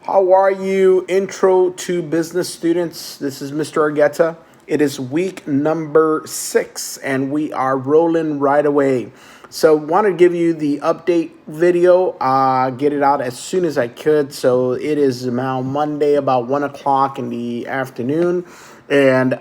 How are you, Intro to Business students? This is Mr. Argueta. It is week number 6, and we are rolling right away. So, want to give you the update video. Get it out as soon as I could. So, it is now Monday, about 1 o'clock in the afternoon, and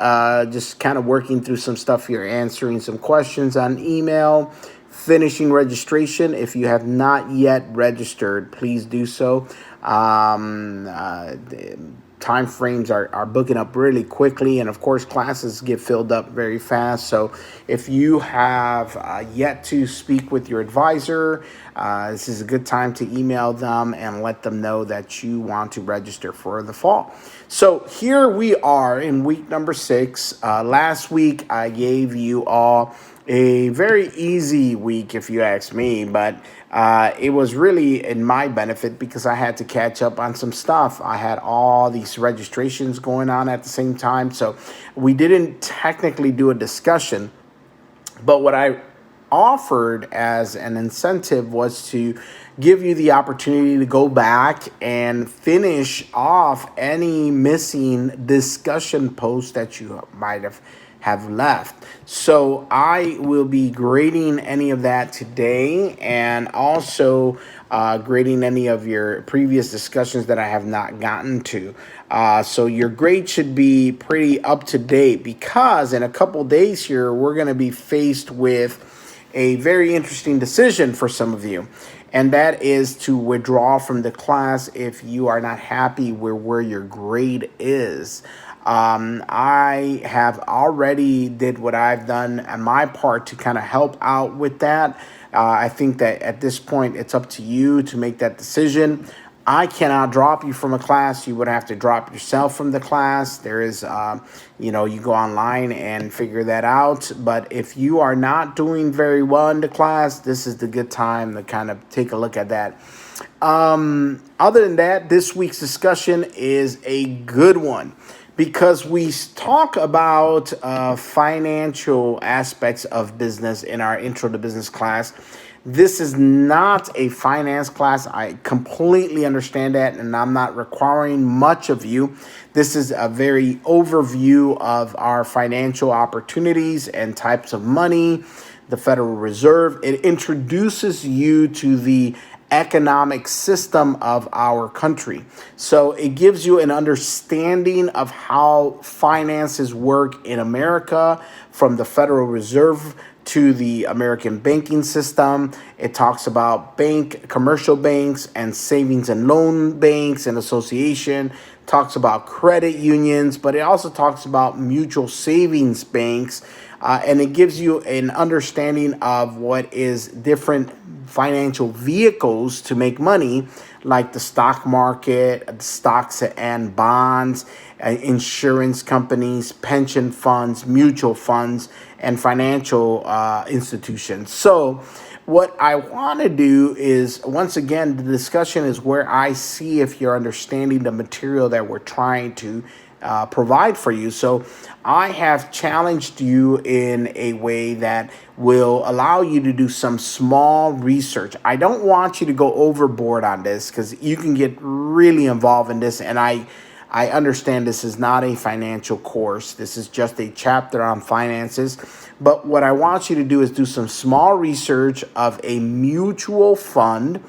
just kind of working through some stuff here, answering some questions on email. Finishing registration. If you have not yet registered, please do so. The time frames are booking up really quickly, and of course classes get filled up very fast. So if you have yet to speak with your advisor, this is a good time to email them and let them know that you want to register for the fall. So here we are in week number 6. Last week I gave you all a very easy week, if you ask me, but it was really in my benefit because I had to catch up on some stuff. I had all these registrations going on at the same time, so we didn't technically do a discussion, but what I offered as an incentive was to give you the opportunity to go back and finish off any missing discussion posts that you might have left. So I will be grading any of that today, and also grading any of your previous discussions that I have not gotten to. So your grade should be pretty up to date, because in a couple days here, we're going to be faced with a very interesting decision for some of you, and that is to withdraw from the class if you are not happy with where your grade is. I have already did what I've done on my part to kind of help out with that. I think that at this point, it's up to you to make that decision. I cannot drop you from a class. You would have to drop yourself from the class. There is, you go online and figure that out. But if you are not doing very well in the class, this is the good time to kind of take a look at that. Other than that, this week's discussion is a good one, because we talk about financial aspects of business in our Intro to Business class. This is not a finance class. I completely understand that, and I'm not requiring much of you. This is a very overview of our financial opportunities and types of money, the Federal Reserve. It introduces you to the economic system of our country. So it gives you an understanding of how finances work in America, from the Federal Reserve to the American banking system. It talks about commercial banks and savings and loan banks and association. Talks about credit unions, but it also talks about mutual savings banks. And it gives you an understanding of what is different financial vehicles to make money, like the stock market, stocks and bonds, insurance companies, pension funds, mutual funds, and financial institutions. So what I want to do is, once again, the discussion is where I see if you're understanding the material that we're trying to provide for you. So I have challenged you in a way that will allow you to do some small research. I don't want you to go overboard on this, because you can get really involved in this, and I understand this is not a financial course. This is just a chapter on finances. But what I want you to do is do some small research of a mutual fund.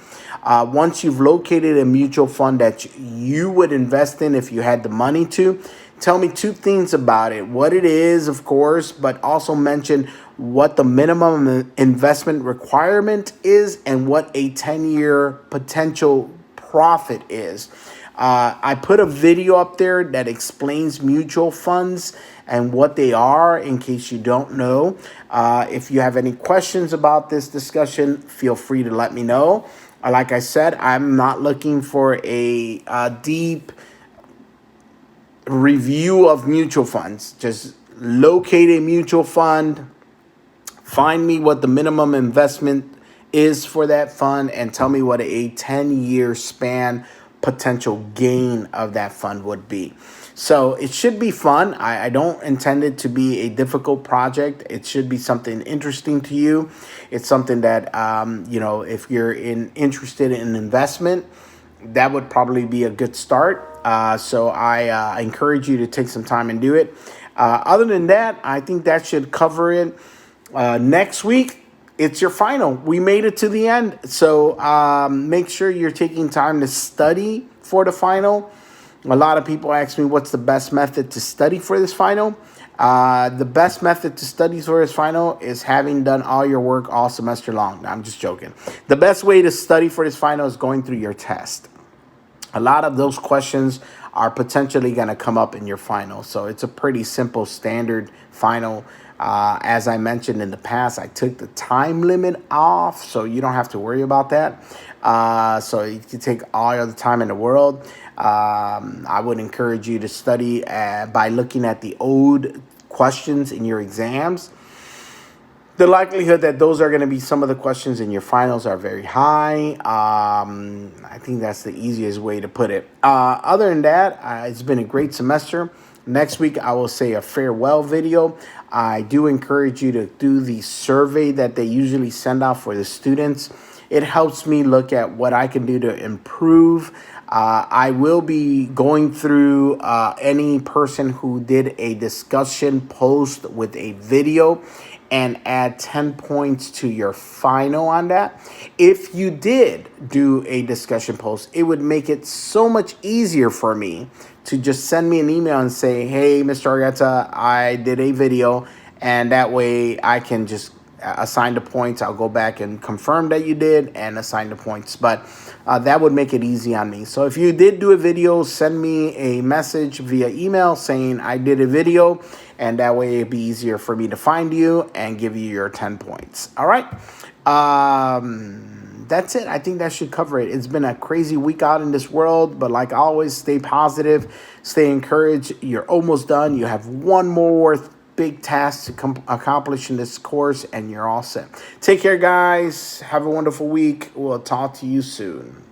Once you've located a mutual fund that you would invest in if you had the money to, tell me 2 things about it. What it is, of course, but also mention what the minimum investment requirement is and what a 10-year potential profit is. I put a video up there that explains mutual funds and what they are, in case you don't know. If you have any questions about this discussion, feel free to let me know. Like I said, I'm not looking for a deep review of mutual funds. Just locate a mutual fund, find me what the minimum investment is for that fund, and tell me what a 10-year span potential gain of that fund would be. So it should be fun. I don't intend it to be a difficult project. It should be something interesting to you. It's something that, if you're interested in investment, that would probably be a good start. So I encourage you to take some time and do it. Other than that, I think that should cover it. Next week, it's your final. We made it to the end. So make sure you're taking time to study for the final. A lot of people ask me what's the best method to study for this final. The best method to study for this final is having done all your work all semester long. No, I'm just joking. The best way to study for this final is going through your test. A lot of those questions are potentially going to come up in your final. So it's a pretty simple standard final. As I mentioned in the past, I took the time limit off, so you don't have to worry about that. So you can take all the time in the world. I would encourage you to study by looking at the old questions in your exams. The likelihood that those are going to be some of the questions in your finals are very high. I think that's the easiest way to put it. Other than that, it's been a great semester. Next week, I will say a farewell video. I do encourage you to do the survey that they usually send out for the students. It helps me look at what I can do to improve. I will be going through any person who did a discussion post with a video and add 10 points to your final on that. If you did do a discussion post, it would make it so much easier for me to just send me an email and say, hey, Mr. Argueta, I did a video, and that way I can just assign the points. I'll go back and confirm that you did and assign the points. But that would make it easy on me. So if you did do a video, send me a message via email saying I did a video, and that way it'd be easier for me to find you and give you your 10 points. All right. That's it. I think that should cover it. It's been a crazy week out in this world, but like always, stay positive, stay encouraged. You're almost done. You have one more big task to accomplish in this course, and you're all set. Take care, guys. Have a wonderful week. We'll talk to you soon.